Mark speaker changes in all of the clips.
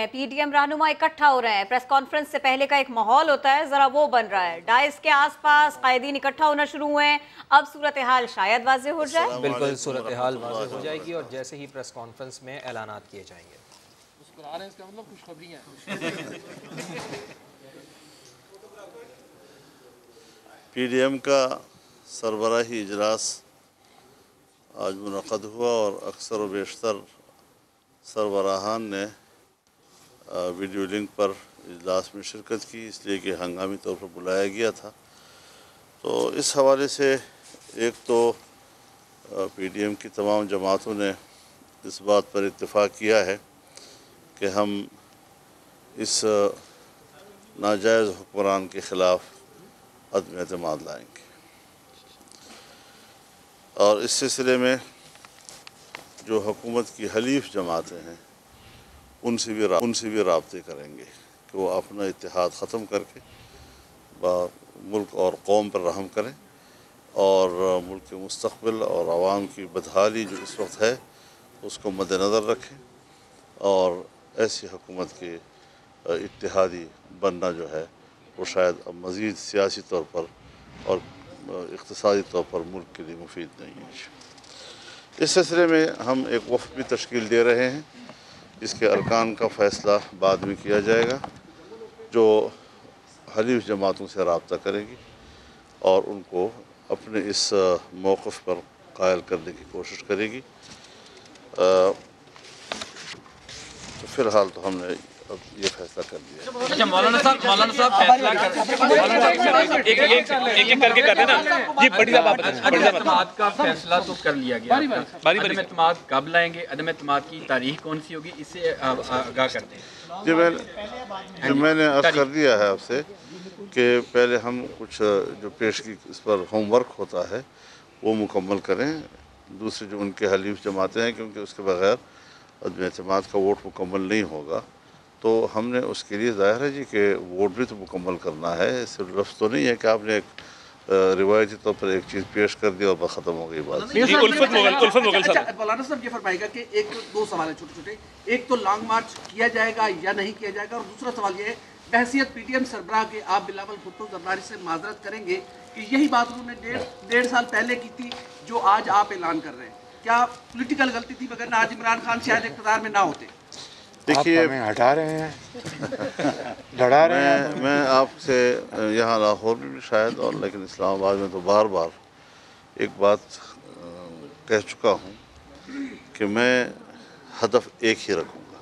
Speaker 1: P T M रहनुमा इकट्ठा हो रहे हैं। प्रेस कॉन्फ्रेंस से पहले का एक माहौल होता है, जरा वो बन रहा है। डाइस के आसपास कायदीन इकट्ठा होना शुरू हुए हैं। अब सूरत हाल शायद वाज़ेह हो जाए।
Speaker 2: बिल्कुल सूरत हाल वाज़ेह हो जाएगी और जैसे ही प्रेस कॉन्फ्रेंस में ऐलानात किए जाएंगे।
Speaker 3: इसका मतलब खुशखबरी है।
Speaker 4: PDM का सरबराही इजलास आज मुनक़द हुआ और अक्सर व बेशतर सरबराहान ने वीडियो लिंक पर इजलास में शिरकत की, इसलिए कि हंगामी तौर पर बुलाया गया था। तो इस हवाले से एक तो PDM की तमाम जमातों ने इस बात पर इत्तेफाक किया है कि हम इस नाजायज़ हुक्मरान के ख़िलाफ़ अदम एतमाद लाएंगे और इस सिलसिले में जो हुकूमत की हलीफ जमातें हैं उनसे भी राब्ते करेंगे कि वो अपना इत्तेहाद ख़त्म करके मुल्क और कौम पर रहम करें और मुल्क के मुस्तक़बिल और आवाम की बदहाली जो इस वक्त है उसको मद्देनज़र रखें और ऐसी हुकूमत के इत्तेहादी बनना जो है वो शायद अब मज़ीद सियासी तौर पर और इक़्तिसादी तौर पर मुल्क के लिए मुफीद नहीं है। इस सिलसिले में हम एक वफ़द भी तश्कील दे रहे हैं। इसके अरकान का फ़ैसला बाद में किया जाएगा, जो हलीफ जमातों से रब्ता करेगी और उनको अपने इस मौक़िफ़ पर कायल करने की कोशिश करेगी। तो फ़िलहाल तो हमने अब ये फैसला कर दिया।
Speaker 5: अच्छा मौलाना साहब फैसला कर एक करके कर देना जी। बड़ी साहब अदम का फैसला तो कर लिया गया। अदम एतमाद कब लाएंगे, अदम एतमाद की तारीख कौन सी होगी, इससे आगाह करते हैं।
Speaker 4: जी मैंने अर्ज़ कर दिया है आपसे कि पहले हम कुछ जो पेशगी इस पर होमवर्क होता है वो मुकम्मल करें। दूसरी जो उनके हलीफ जमातें हैं, क्योंकि उसके बगैर अदम एतमाद का वोट मुकम्मल नहीं होगा, तो हमने उसके लिए ज़ाहिर है जी कि वोट भी तो मुकम्मल करना है। सिर्फ लफ्ज़ तो नहीं है कि आपने एक रिवायती तौर पर एक चीज़ पेश कर दी और बस ख़त्म हो गई बात।
Speaker 3: मौलाना साहब ये फरमाएगा कि एक दो सवाल है छोटे छोटे। एक तो लॉन्ग मार्च किया जाएगा या नहीं किया जाएगा, और दूसरा सवाल ये है बहसियत PTM सरबराह के आप बिलावल भुट्टो जरदारी से माजरत करेंगे कि यही बात उन्होंने डेढ़ साल पहले की थी जो आज आप ऐलान कर रहे हैं। क्या पॉलिटिकल गलती थी, वगैरह आज इमरान खान शायद इक़्तिदार में ना होते?
Speaker 6: देखिए हटा रहे हैं लड़ा रहे हैं।
Speaker 4: मैं आपसे यहाँ लाहौर में भी शायद और लेकिन इस्लामाबाद में तो बार बार एक बात कह चुका हूँ कि मैं हदफ एक ही रखूँगा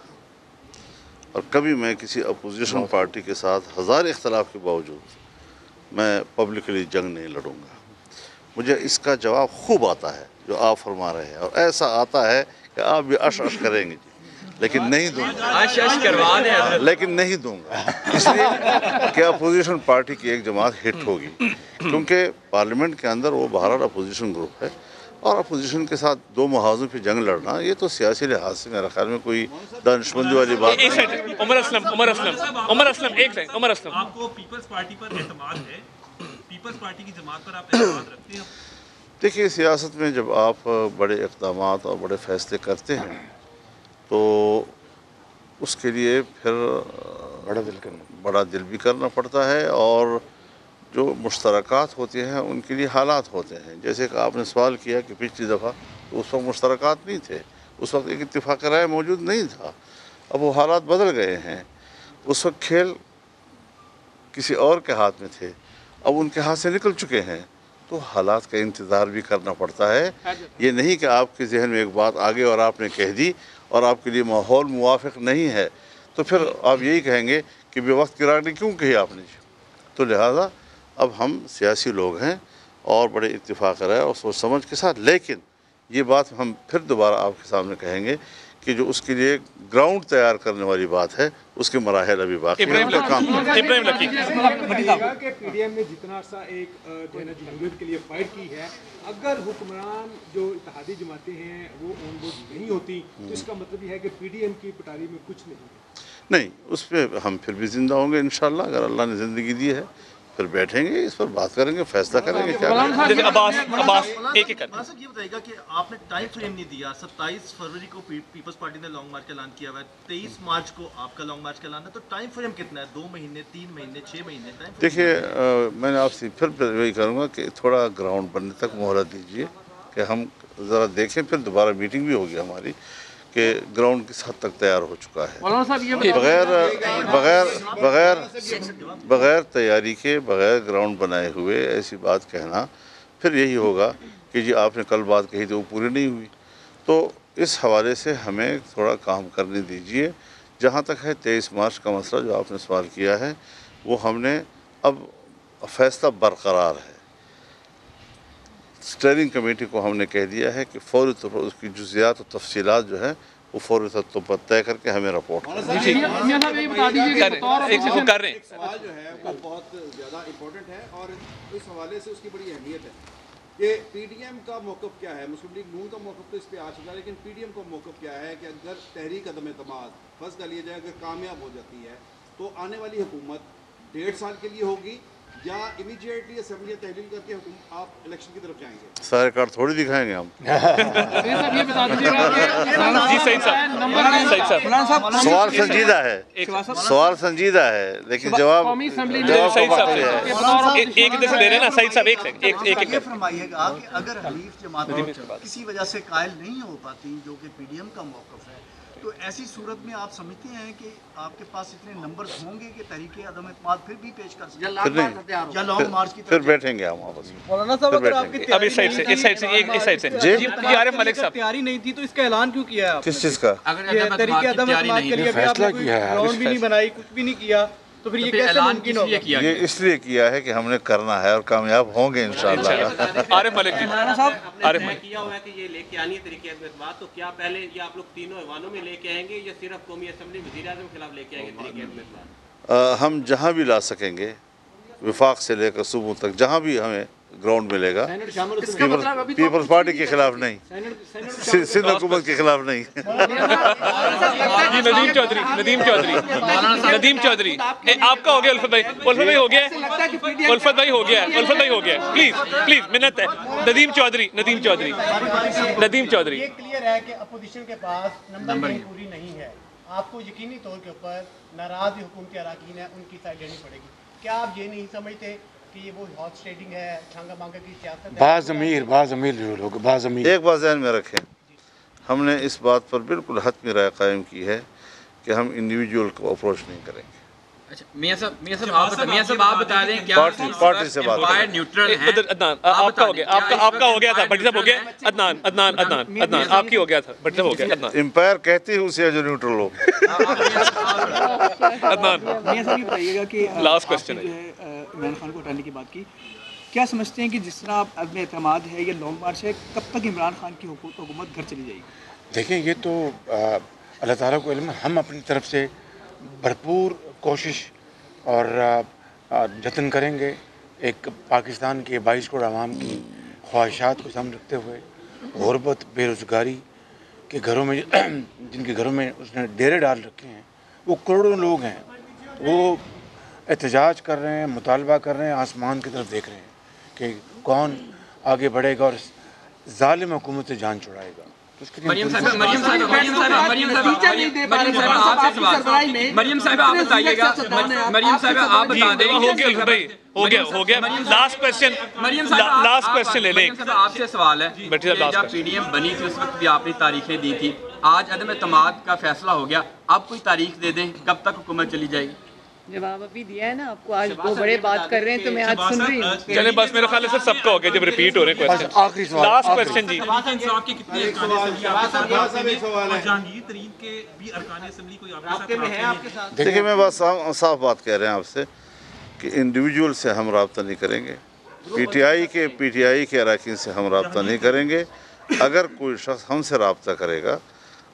Speaker 4: और कभी मैं किसी अपोजिशन पार्टी के साथ हज़ार इख्तलाफ के बावजूद मैं पब्लिकली जंग नहीं लड़ूँगा। मुझे इसका जवाब खूब आता है जो आप फरमा रहे हैं, और ऐसा आता है कि आप भी अश करेंगे जी, लेकिन नहीं दूंगा, लेकिन नहीं दूंगा इसलिए कि अपोजिशन पार्टी की एक जमात हिट होगी, क्योंकि पार्लियामेंट के अंदर वो बहरहाल अपोजिशन ग्रुप है और अपोजिशन के साथ दो मुहावजों पे जंग लड़ना ये तो सियासी लिहाज से मेरे ख्याल में कोई दानिशमंदी वाली बात नहीं।
Speaker 5: उमर असलम
Speaker 7: आपको पीपल्स पार्टी पर एतमाद है, पीपल्स पार्टी की जमात पर आप एतमाद रखते हैं?
Speaker 4: देखिए सियासत में जब आप बड़े इक़दामात और बड़े फ़ैसले करते हैं तो उसके लिए फिर बड़ा दिल भी करना पड़ता है और जो मुश्तरकात होते हैं उनके लिए हालात होते हैं। जैसे कि आपने सवाल किया कि पिछली दफ़ा तो उस वक्त मुश्तरकात नहीं थे, उस वक्त एक इत्तिफाक राय मौजूद नहीं था। अब वो हालात बदल गए हैं। उस वक्त खेल किसी और के हाथ में थे, अब उनके हाथ से निकल चुके हैं, तो हालात का इंतज़ार भी करना पड़ता है। ये नहीं कि आपके जहन में एक बात आ गई और आपने कह दी और आपके लिए माहौल मुवाफ़िक नहीं है तो फिर आप यही कहेंगे कि बेवक्त की रानी क्यों कही आपने। तो लिहाजा अब हम सियासी लोग हैं और बड़े इत्तिफाक राय और सोच समझ के साथ, लेकिन ये बात हम फिर दोबारा आपके सामने कहेंगे कि जो उसके लिए ग्राउंड तैयार करने वाली बात है उसके मराहल अभी बाकी हैं।
Speaker 8: PDM ने जितना सा एक जमहूरियत के लिए फाइट की है, अगर हुक्मरान जो इत्तेहादी जमातें हैं वो ऑन बोर्ड नहीं होती तो इसका मतलब ये है कि PDM की पटारी में कुछ नहीं, उस पर हम फिर भी ज़िंदा होंगे इंशाअल्लाह। अगर अल्लाह ने ज़िंदगी दी है
Speaker 4: پھر بیٹھیں گے اس پر بات کریں گے فیصلہ کریں گے کیا
Speaker 5: عباس ایک ایک
Speaker 9: صاحب یہ بتائیے گا کہ آپ نے ٹائم فریم نہیں دیا 27 فروری کو پیپلز پارٹی نے لانگ مارچ کا اعلان کیا ہوا ہے 23 مارچ کو آپ کا لانگ مارچ کا اعلان ہے تو ٹائم فریم کتنا ہے 2 مہینے 3 مہینے 6 مہینے
Speaker 4: دیکھیے میں نے آپ سے پھر وہی کروں گا کہ تھوڑا گراؤنڈ بننے تک مہلت دیجیے کہ ہم ذرا دیکھیں پھر دوبارہ میٹنگ بھی ہوگی ہماری کہ گراؤنڈ کس حد تک تیار ہو چکا ہے بغیر تیاری کے بغیر گراؤنڈ بنائے ہوئے ایسی بات کہنا پھر یہی ہوگا کہ جی آپ نے کل بات کہی تھی وہ پوری نہیں ہوئی. تو اس حوالے سے ہمیں تھوڑا کام کرنے دیجیے. جہاں تک ہے 23 مارچ کا مسئلہ جو آپ نے سوال کیا ہے وہ ہم نے اب فیصلہ برقرار ہے. اسٹیئرنگ کمیٹی کو ہم نے کہہ دیا ہے کہ فوری طور پر اس کی جزیات و تفصیلات جو ہے وہ فوری طور پر طے کر کے ہمیں رپورٹ کریں.
Speaker 5: ایک
Speaker 10: سوال جو ہے وہ بہت زیادہ امپورٹنٹ ہے اور اس حوالے سے اس کی بڑی اہمیت ہے کہ پی ڈی ایم کا موقف کیا ہے. مسلم لیگ نون کا موقف تو اس پہ آ چکا ہے لیکن پی ڈی ایم کا موقف کیا ہے کہ اگر تحریک عدم اعتماد فرض کر لیا جائے اگر کامیاب ہو جاتی ہے تو آنے والی حکومت 1.5 سال کے لیے ہوگی یا امیڈیٹلی اسمبلی تحلیل کر کے آپ الیکشن کی طرف جائیں گے؟
Speaker 4: سارے کارڈ تھوڑی دکھائیں گے ہم. سوال سنجیدہ ہے سوال سنجیدہ ہے لیکن جواب
Speaker 5: ایک دے رہے نا سعید صاحب ایک
Speaker 9: فرمائیے گا کہ اگر حلیف جماعت کسی وجہ سے قائل نہیں ہو پاتی جو کہ پی ڈی ایم کا موقف ہے تو ایسی صورت میں آپ سمجھتے ہیں کہ آپ کے پاس اتنے نمبرز ہوں گے کہ تحریک عدم اعتماد پھر بھی پیش کر سکتے یا لانگ مارچ کی
Speaker 4: پھر بیٹھیں گے ہم آپس میں.
Speaker 11: مولانا صاحب اگر آپ کی
Speaker 5: اب اس سائڈ سے
Speaker 11: جی عارف ملک صاحب تیاری نہیں تھی تو اس کا اعلان کیوں کیا ہے آپ؟
Speaker 4: کس چیز کا؟
Speaker 11: تحریک عدم اعتماد کے لیے آپ نے کوئی گراؤنڈ بھی نہیں بنائی کچھ بھی نہیں کیا تو پھر یہ کیسے ممکن ہوگا؟
Speaker 4: یہ اس لیے کیا ہے کہ ہم نے کرنا ہے اور کامیاب ہوں گے انشاءاللہ.
Speaker 5: عارف ملک جی
Speaker 7: مولانا صاحب عارف ملک کیا ہوا ہے کہ یہ لے کے آنی ہے طریقہ اعتماد تو کیا پہلے یہ آپ لوگ تینوں ایوانوں میں لے کے آئیں گے یا صرف قومی اسمبلی وزیر اعظم کے خلاف لے کے آئیں گے طریقہ اعتماد؟
Speaker 4: ہم جہاں بھی لا سکیں گے وفاق سے لے کر صوبوں تک جہاں بھی ہمیں گراؤنڈ ملے گا. پیپلز پارٹی کے خلاف نہیں سندھ حکومت کے خلاف نہیں.
Speaker 5: ندیم چودھری آپ کا ہو گیا. الفت بھائی ہو گیا الفت بھائی ہو گیا پلیز منت ہے. ندیم چودھری
Speaker 12: یہ کلیئر ہے کہ اپوزیشن کے پاس نمبر پوری نہیں ہے. آپ کو یقینی طور کے اوپر ناراض حکومتی اراکین ہیں ان کی سائڈ لینی پڑے گی. کیا آپ یہ نہیں سمجھتے کہ یہ وہ ہارس ٹریڈنگ ہے چھانگا مانگا کی سیاست ہے؟
Speaker 6: باضمیر جو لوگ باضمیر
Speaker 4: ایک بات ذہن میں رکھیں ہم نے اس بات پر بالکل حتمی رائے قائم کی ہے کہ ہم انڈیویجول کو اپروچ نہیں کریں گے.
Speaker 5: میاں صاحب آپ بتا دیں کیا
Speaker 4: پارٹی سے بات
Speaker 5: نیوٹرل ہیں؟ آپ کا ہو گیا آپ کا ہو گیا تھا بھٹی صاحب ہو گیا. عدنان آپ کی ہو گیا تھا بھٹی صاحب ہو گیا.
Speaker 4: امپائر کہتی ہے اسے جو نیوٹرل ہو.
Speaker 5: عدنان
Speaker 11: میاں صاحب یہ بتائیے گا کہ
Speaker 5: لاسٹ کوسچن ہے
Speaker 11: عمران خان کو ہٹانے کی بات کی کیا سمجھتے ہیں کہ جس طرح عدم اعتماد ہے یا لانگ مارچ ہے کب تک عمران خان کی حکومت گھر چلی جائے گی؟
Speaker 6: دیکھیں یہ تو اللہ تعالیٰ کو علم ہے. ہم اپنی طرف سے بھرپور کوشش اور جتن کریں گے ایک پاکستان کے 22 کروڑ عوام کی خواہشات کو سامنے رکھتے ہوئے. غربت بے روزگاری کے گھروں میں جن کے گھروں میں اس نے ڈیرے ڈال رکھے ہیں وہ کروڑوں لوگ ہیں. وہ احتجاج کر رہے ہیں مطالبہ کر رہے ہیں آسمان کی طرف دیکھ رہے ہیں کہ کون آگے بڑھے گا اور ظالم حکومت سے جان چھڑائے گا.
Speaker 5: مریم صاحب آپ بتائیے گا. مریم صاحب آپ بتا دیں. ہو گیا لاسٹ کوسچن لے لیں. آپ سے سوال ہے جب پی ڈی ایم بنی تھی اس وقت بھی آپ نے تاریخیں دی تھی. آج عدم اعتماد کا فیصلہ ہو گیا آپ کوئی تاریخ دے دیں کب تک حکومت چلی جائے گی؟
Speaker 13: جواب ابھی دیا ہے نا آپ کو. آج وہ بڑے بات کر رہے ہیں تو میں آج سن رہی ہوں.
Speaker 5: چلیں بس میرے خیال سے سب کا ہو گیا جب ریپیٹ ہو رہے ہیں کوسچن. آخری سوال لاسٹ کوسچن جی.
Speaker 7: جہانگیر ترین کے بھی ارکان اسمبلی کوئی آپ کے ساتھ؟
Speaker 4: دیکھیں میں بس صاف بات کہہ رہے ہیں آپ سے کہ انڈیویجول سے ہم رابطہ نہیں کریں گے. پی ٹی آئی کے اراکین سے ہم رابطہ نہیں کریں گے. اگر کوئی شخص ہم سے رابطہ کرے گا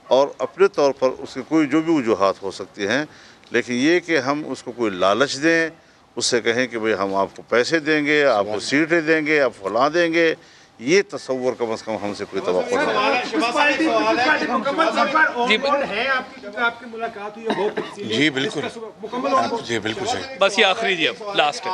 Speaker 4: اور اپنے طور پر اس کے کوئی جو بھی وجوہات ہو سکتی ہیں لیکن یہ کہ ہم اس کو کوئی لالچ دیں اس سے کہیں کہ بھئی ہم آپ کو پیسے دیں گے آپ کو سیٹیں دیں گے آپ فلاں دیں گے یہ تصور کم از کم ہم سے کوئی توقع نہیں
Speaker 6: ہے. جی بالکل صحیح.
Speaker 5: بس یہ آخری جی اب لاسٹ ہے.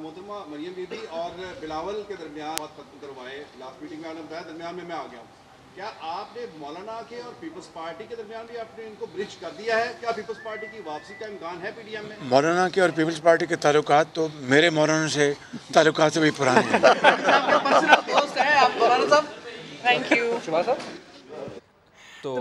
Speaker 10: मोहतरमा मरियम बीबी और बिलावल के दरमियान बात खत्म करवाए। लास्ट मीटिंग में आपने बताया, दरमियान में मैं आ गया हूँ। क्या आपने मौलाना के और पीपल्स पार्टी के दरमियान भी आपने इनको ब्रिज कर दिया है? क्या पीपल्स पार्टी की वापसी का इम्कान है पीडीएम में?
Speaker 6: मौलाना के और पीपल्स पार्टी के ताल्लुकात तो मेरे मौलाना से ताल्लुकात से भी पुराने हैं।
Speaker 13: Thank you.
Speaker 2: तो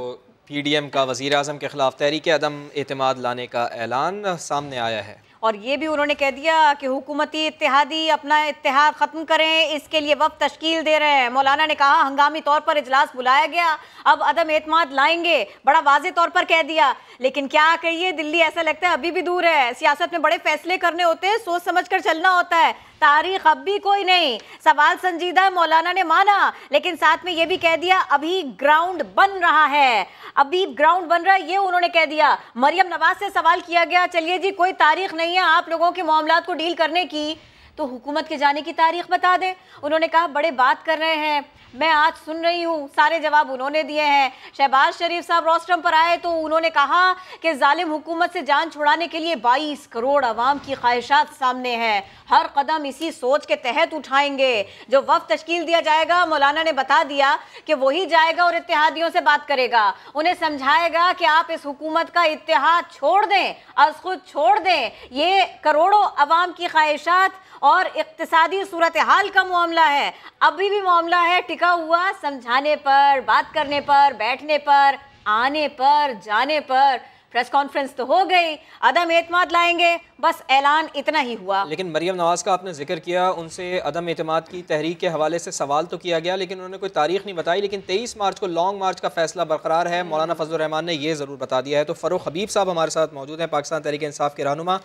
Speaker 2: पीडीएम का वज़ीर आज़म के खिलाफ तहरीक अदम एतमाद लाने का ऐलान सामने आया है।
Speaker 1: और ये भी उन्होंने कह दिया कि हुकूमती इत्तेहादी अपना इत्तेहाद ख़त्म करें, इसके लिए वक्त तश्कील दे रहे हैं। मौलाना ने कहा हंगामी तौर पर इजलास बुलाया गया, अब अदम एतमाद लाएंगे, बड़ा वाज़े तौर पर कह दिया। लेकिन क्या कहिए, दिल्ली ऐसा लगता है अभी भी दूर है। सियासत में बड़े फैसले करने होते हैं, सोच समझ कर चलना होता है। तारीख अब भी कोई नहीं, सवाल संजीदा है, मौलाना ने माना, लेकिन साथ में ये भी कह दिया अभी ग्राउंड बन रहा है, अभी ग्राउंड बन रहा है, ये उन्होंने कह दिया। मरियम नवाज से सवाल किया गया, चलिए जी कोई तारीख नहीं है आप लोगों के मामलात को डील करने की, तो हुकूमत के जाने की तारीख बता दें। उन्होंने कहा बड़े बात कर रहे हैं, मैं आज सुन रही हूँ, सारे जवाब उन्होंने दिए हैं। शहबाज शरीफ साहब रोस्टम पर आए तो उन्होंने कहा कि जालिम हुकूमत से जान छुड़ाने के लिए 22 करोड़ आवाम की ख्वाहिशात सामने हैं, हर कदम इसी सोच के तहत उठाएंगे। जो वक्त तश्कील दिया जाएगा, मौलाना ने बता दिया कि वही जाएगा और इत्तेहादियों से बात करेगा, उन्हें समझाएगा कि आप इस हुकूमत का इत्तेहाद छोड़ दें, अज़ खुद छोड़ दें। ये करोड़ों आवाम की ख्वाहिशात और इक्तिसादी सूरत हाल का मामला है, अभी भी मामला है टिका हुआ समझाने पर, बात करने पर, बैठने पर, आने पर, जाने पर। प्रेस कॉन्फ्रेंस तो हो गई, अदम एतमाद लाएंगे, बस ऐलान इतना ही हुआ।
Speaker 2: लेकिन मरियम नवाज का आपने जिक्र किया, उनसे अदम एतमाद की तहरीक के हवाले से सवाल तो किया गया, लेकिन उन्होंने कोई तारीख नहीं बताई। लेकिन 23 मार्च को लॉन्ग मार्च का फैसला बरकरार है, मौलाना फजलुर रहमान ने ये ज़रूर बता दिया है। तो फ़ारूक हबीब साहब हमारे साथ मौजूद हैं, पाकिस्तान तहरीक इंसाफ के रहनुमा।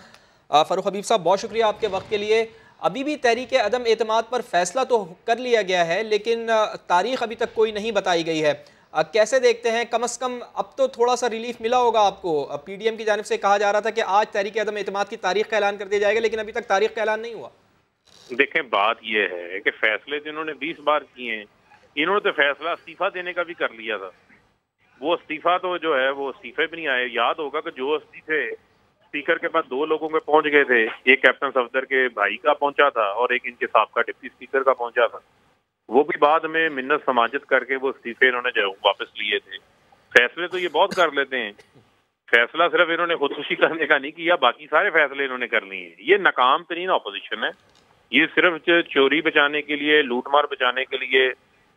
Speaker 2: फ़ारूक हबीब साहब, बहुत शुक्रिया आपके वक्त के लिए। अभी भी तहरीक अदम एतमाद पर फैसला तो कर लिया गया है, लेकिन तारीख अभी तक कोई नहीं बताई गई है। कैसे देखते हैं, कम से कम अब तो थोड़ा सा रिलीफ मिला होगा आपको? पीडीएम की जानिब से कहा जा रहा था कि आज तहरीक अदम एतमाद की तारीख का ऐलान कर दिया जाएगा, लेकिन अभी तक तारीख का ऐलान नहीं हुआ।
Speaker 14: देखें, बात यह है कि फैसले तो इन्होंने 20 बार किए हैं, इन्होंने तो फैसला इस्तीफा देने का भी कर लिया था। वो इस्तीफा तो जो है वो इस्तीफे भी नहीं आए। याद होगा कि जो इस्तीफे स्पीकर के पास 2 लोगों के पहुंच गए थे, एक कैप्टन सफदर के भाई का पहुंचा था और एक इनके साबका डिप्टी स्पीकर का पहुंचा था। वो भी बाद में मिन्नत समाजत करके वो इस्तीफे इन्होंने जो वापस लिए थे। फैसले तो ये बहुत कर लेते हैं, फैसला सिर्फ इन्होंने खुदकुशी करने का नहीं किया, बाकी सारे फैसले इन्होंने कर लिए हैं। ये नाकाम तरीन अपोजिशन है, ये सिर्फ चोरी बचाने के लिए, लूटमार बचाने के लिए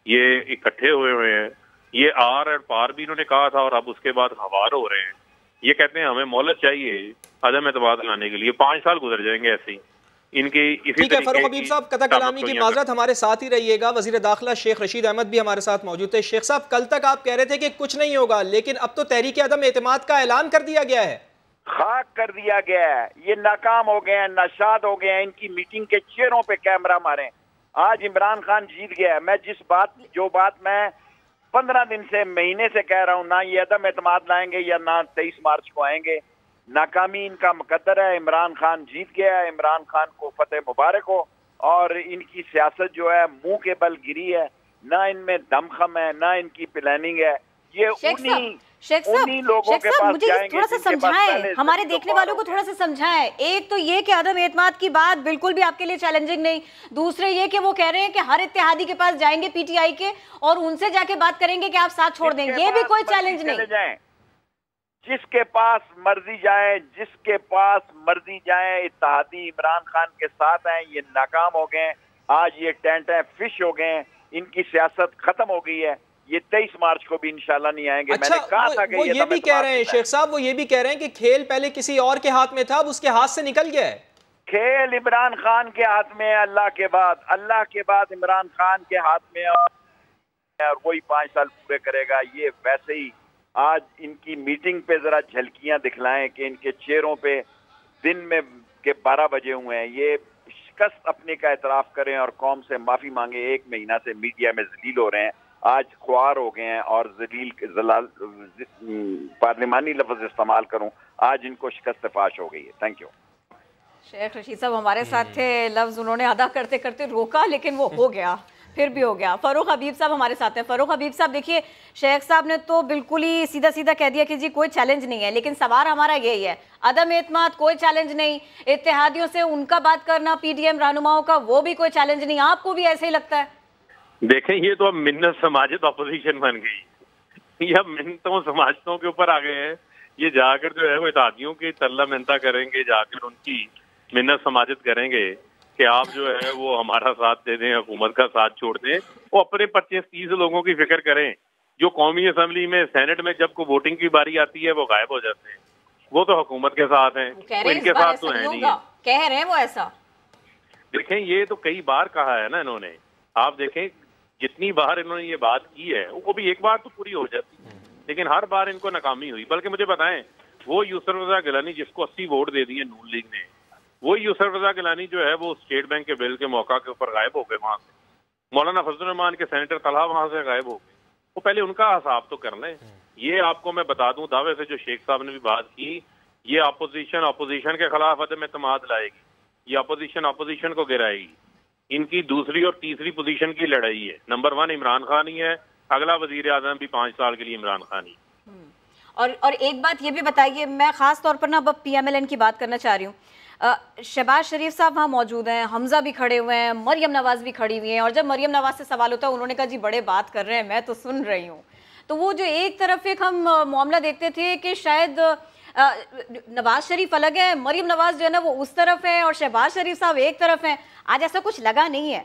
Speaker 14: ये इकट्ठे हुए हैं। ये आर और पार भी इन्होंने कहा था और अब उसके बाद हवार हो रहे हैं। ये कहते हैं हमें मोहलत चाहिए अदम एतमाद लाने के लिए, 5 साल गुजर जाएंगे ऐसे ही इनकी।
Speaker 2: ठीक है फ़ारूक हबीब साहब, कता कलामी की माजरत, हमारे साथ ही रहिएगा। वज़ीर दाखिला शेख रशीद अहमद भी हमारे साथ मौजूद थे। शेख साहब, कल तक आप कह रहे थे कि कुछ नहीं होगा, लेकिन अब तो तहरीक अदम एतमाद का ऐलान कर दिया गया है,
Speaker 15: खाक कर दिया गया है। ये नाकाम हो गए हैं, नाशाद हो गए हैं, इनकी मीटिंग के चेहरों पे कैमरा मारे। आज इमरान खान जीत गया है। मैं जो बात मैं 15 दिन से, महीने से कह रहा हूँ, ना ये अदम एतमाद लाएंगे या ना 23 मार्च को आएंगे, नाकामी इनका मुकद्दर है। इमरान खान जीत गया है, इमरान खान को फतेह मुबारक हो। और इनकी सियासत जो है मुंह के बल गिरी है, ना इनमें दमखम है, ना इनकी प्लानिंग है। ये
Speaker 1: शेख साहब मुझे थोड़ा सा समझाएं, हमारे देखने वालों को थोड़ा सा समझाएं। एक तो ये कि अदम एतमाद की बात बिल्कुल भी आपके लिए चैलेंजिंग नहीं, दूसरे ये कि वो कह रहे हैं कि हर इत्तेहादी के पास जाएंगे पीटीआई के और उनसे जाके बात करेंगे कि आप साथ छोड़ दें, ये भी कोई चैलेंज नहीं।
Speaker 15: जिसके पास मर्जी जाए, जिसके पास मर्जी जाए, इत्तेहादी इमरान खान के साथ हैं। ये नाकाम हो गए, आज ये टेंट है फिश हो गए, इनकी सियासत खत्म हो गई है। ये 23 मार्च को भी इंशाल्लाह नहीं आएंगे।
Speaker 2: अच्छा, मैंने कहा था कि वो ये भी कह रहे हैं शेख साहब, वो ये भी कह रहे हैं कि खेल पहले किसी और के हाथ में था, अब उसके हाथ से निकल गया है।
Speaker 15: खेल इमरान खान के हाथ में है, अल्लाह के बाद इमरान खान के हाथ में, और वही 5 साल पूरे करेगा। ये वैसे ही आज इनकी मीटिंग पे जरा झलकियां दिखलाएं कि इनके चेहरों पे दिन में के 12 बजे हुए हैं। ये शिकस्त अपने का एतराफ करें और कौम से माफी मांगे। 1 महीना से मीडिया में जलील हो रहे हैं, आज ख्वार हो गए हैं और पार्लिमानी लफ्ज इस्तेमाल करूं, आज इनको शिकस्त फाश हो गई है। Thank you.
Speaker 1: शेख रशीद साहब हमारे साथ थे, लफ्ज उन्होंने अदा करते करते रोका, लेकिन वो हो गया। پھر بھی ہو گیا. فاروق حبیب صاحب ہمارے ساتھ ہیں. فاروق حبیب صاحب دیکھیے شیخ صاحب نے تو بالکل ہی سیدھا سیدھا کہہ دیا کہ جی کوئی چیلنج نہیں ہے, لیکن سوال ہمارا یہی ہے, عدم اعتماد کوئی چیلنج نہیں, اتحادیوں سے ان کا بات کرنا پی ڈی ایم رہنماؤں کا وہ بھی کوئی چیلنج نہیں, آپ کو بھی ایسے ہی لگتا ہے؟
Speaker 14: دیکھیں یہ تو اب منت سماجت اپوزیشن بن گئی, یہ اب منتوں سماجتوں کے اوپر آ گئے ہیں. یہ جا کر جو ہے وہ اتحادیوں کی تلہ منتا کریں گے, جا کر ان کی منت سماجت کریں گے کہ آپ جو ہے وہ ہمارا ساتھ دے دیں, حکومت کا ساتھ چھوڑ دیں. وہ اپنے 25-30 لوگوں کی فکر کریں جو قومی اسمبلی میں سینٹ میں جب کو ووٹنگ کی باری آتی ہے وہ غائب ہو جاتے ہیں. وہ تو حکومت کے ساتھ ہیں, ان کے ساتھ تو ہے نہیں.
Speaker 1: کہہ رہے ہیں وہ ایسا.
Speaker 14: دیکھیں یہ تو کئی بار کہا ہے نا انہوں نے, آپ دیکھیں جتنی بار انہوں نے یہ بات کی ہے وہ بھی ایک بار تو پوری ہو جاتی ہے, لیکن ہر بار ان کو ناکامی ہوئی. بلکہ مجھے بتائیں وہ یسر رضا گیلانی جس کو 80 ووٹ دے دیے نون لیگ نے, وہ یسر رضا گیلانی جو ہے وہ اسٹیٹ بینک کے بل کے موقع کے اوپر غائب ہو گئے وہاں سے. مولانا فضل الرحمان کے سینیٹر طلحہ وہاں سے غائب ہو گئے. وہ پہلے ان کا حساب تو کر لیں. یہ آپ کو میں بتا دوں دعوے سے جو شیخ صاحب نے بھی بات کی, یہ اپوزیشن کے خلاف عدم اعتماد لائے گی, یہ اپوزیشن کو گرائے گی. ان کی دوسری اور تیسری پوزیشن کی لڑائی ہے. نمبر 1 عمران خان ہی ہے, اگلا وزیر اعظم بھی 5 سال کے لیے عمران خان ہی.
Speaker 1: اور ایک بات یہ بھی بتائیے, میں خاص طور پر نا اب پی ایم ایل این کی بات کرنا چاہ رہی ہوں. شہباز شریف صاحب وہاں موجود ہیں, حمزہ بھی کھڑے ہوئے ہیں, مریم نواز بھی کھڑی ہوئی ہیں, اور جب مریم نواز سے سوال ہوتا ہے انہوں نے کہا جی بڑے بات کر رہے ہیں, میں تو سن رہی ہوں. تو وہ جو ایک طرف ایک ہم معاملہ دیکھتے تھے کہ شاید نواز شریف الگ ہے, مریم نواز جو ہے نا وہ اس طرف ہے, اور شہباز شریف صاحب ایک طرف ہیں, آج ایسا کچھ لگا نہیں ہے.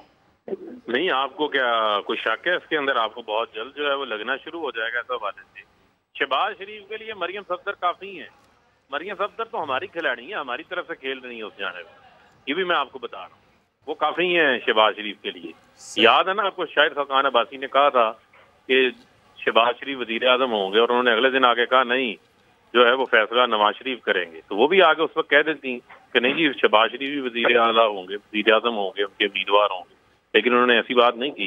Speaker 14: نہیں آپ کو کیا کوئی شک ہے اس کے اندر؟ آپ کو بہت جلد جو ہے وہ لگنا شروع ہو جائے گا ایسا والے سے. شہباز شریف کے لیے مریم صفدر کافی ہیں. مریم صفدر تو ہماری کھلاڑی ہیں, ہماری طرف سے کھیل رہی ہیں اس جانب, یہ بھی میں آپ کو بتا رہا ہوں. وہ کافی ہیں شہباز شریف کے لیے. یاد ہے نا آپ کو شاید خاقان عباسی نے کہا تھا کہ شہباز شریف وزیر اعظم ہوں گے, اور انہوں نے اگلے دن آگے کہا نہیں جو ہے وہ فیصلہ نواز شریف کریں گے. تو وہ بھی آگے اس وقت کہہ دیتی کہ نہیں جی شہباز شریف بھی وزیر اعلیٰ ہوں گے, وزیر اعظم ہوں گے, ان کے امیدوار ہوں گے. لیکن انہوں نے ایسی بات نہیں کی.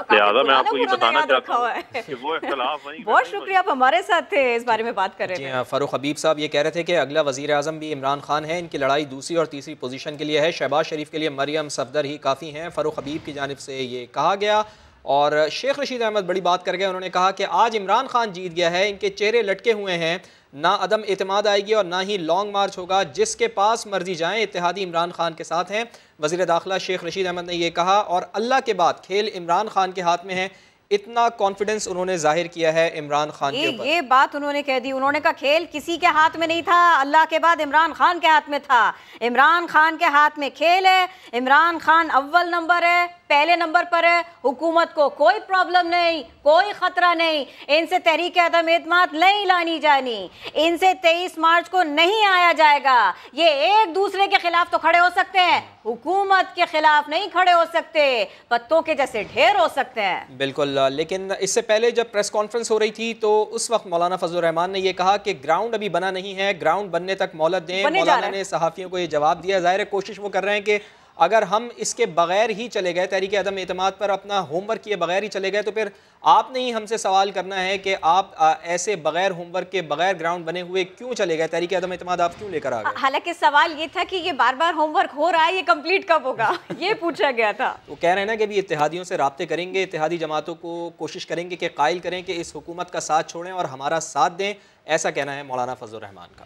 Speaker 14: لہٰذا میں آپ کو یہ بتانا چاہتا ہوں کہ وہ اختلاف نہیں.
Speaker 1: بہت شکریہ, آپ ہمارے ساتھ تھے اس بارے میں بات کر رہے تھے.
Speaker 2: فاروق حبیب صاحب یہ کہہ رہے تھے کہ اگلا وزیر اعظم بھی عمران خان ہے, ان کی لڑائی دوسری اور تیسری پوزیشن کے لیے ہے. شہباز شریف کے لیے مریم صفدر ہی کافی ہیں. فاروق حبیب کی جانب سے یہ کہا گیا. اور شیخ رشید احمد بڑی بات کر گئے, انہوں نے کہا کہ آج عمران خان جیت گیا ہے, ان کے چہرے لٹکے ہوئے ہیں, نہ عدم اعتماد آئے گی اور نہ ہی لانگ مارچ ہوگا, جس کے پاس مرضی جائیں, اتحادی عمران خان کے ساتھ ہیں. وزیر داخلہ شیخ رشید احمد نے یہ کہا, اور اللہ کے بعد کھیل عمران خان کے ہاتھ میں ہے. اتنا کانفیڈنس انہوں نے ظاہر کیا ہے عمران خان کے اوپر.
Speaker 1: یہ بات انہوں نے کہہ دی, انہوں نے کہا کھیل کسی کے ہاتھ میں نہیں تھا, اللہ کے بعد عمران خان کے ہاتھ میں تھا. عمران خان کے ہاتھ میں کھیل ہے, عمران خان اول نمبر ہے, پہلے نمبر پر ہے. حکومت کو کوئی پرابلم نہیں, کوئی خطرہ نہیں, ان سے تحریک عدم اعتماد نہیں لانی جانی, ان سے 23 مارچ کو نہیں آیا جائے گا. یہ ایک دوسرے کے خلاف تو کھڑے ہو سکتے ہیں, حکومت کے خلاف نہیں کھڑے ہو سکتے, پتوں کے جیسے ڈھیر ہو سکتے ہیں.
Speaker 2: بالکل. لیکن اس سے پہلے جب پریس کانفرنس ہو رہی تھی تو اس وقت مولانا فضل الرحمان نے یہ کہا کہ گراؤنڈ ابھی بنا نہیں ہے, گراؤنڈ بننے تک مہلت دیں. مولانا نے صحافیوں کو یہ جواب دیا. ظاہر کوشش وہ کر رہے ہیں کہ اگر ہم اس کے بغیر ہی چلے گئے, تحریک عدم اعتماد پر اپنا ہوم ورک کیے بغیر ہی چلے گئے, تو پھر آپ نے ہی ہم سے سوال کرنا ہے کہ آپ ایسے بغیر ہوم ورک کے, بغیر گراؤنڈ بنے ہوئے کیوں چلے گئے, تحریک عدم اعتماد آپ کیوں لے کر آ گئے.
Speaker 1: حالانکہ سوال یہ تھا کہ یہ بار بار ہوم ورک ہو رہا ہے, یہ کمپلیٹ کب ہوگا, یہ پوچھا گیا تھا.
Speaker 2: وہ کہہ رہے ہیں نا کہ ابھی اتحادیوں سے رابطے کریں گے, اتحادی جماعتوں کو کوشش کریں گے کہ قائل کریں کہ اس حکومت کا ساتھ چھوڑیں اور ہمارا ساتھ دیں. ایسا کہنا ہے مولانا فضل الرحمان کا.